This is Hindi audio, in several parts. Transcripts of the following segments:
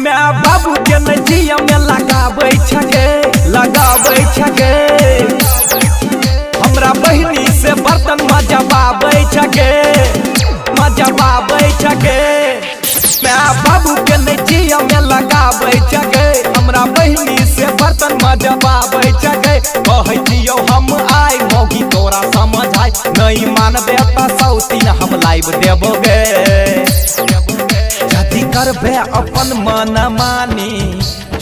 मैं बाबू के नजिया में लगाबै छगे हमरा बहिनी से बर्तन मजबाबै छगे मैं बाबू के नजिया में लगाबै छगे हमरा बहिनी से बर्तन मजबाबै छगे कहै दियौ हम आइ मौगी तोरा समझ आइ नहीं मानबे त सौतीन हम लाइव देबोगे जदी करबे अपन मन मानी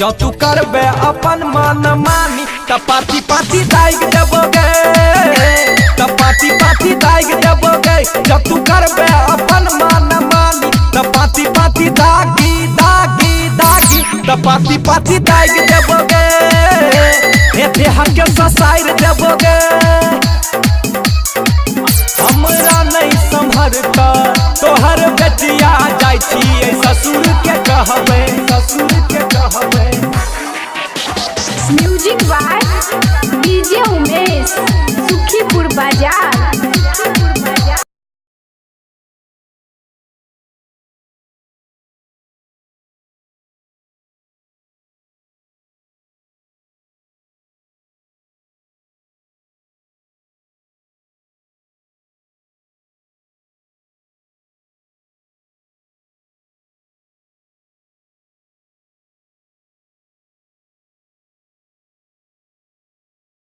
जो तू करबे अपन मन मानी त पाती पाती दाइग देबोगे त पाती पाती दाइग देबोगे जब तू करबे अपन मन मानी त पाती पाती दागी दागी दागी त पाती पाती दाइग देबोगे हे देह के ससाइर देबोगे हमरा नहीं संभरता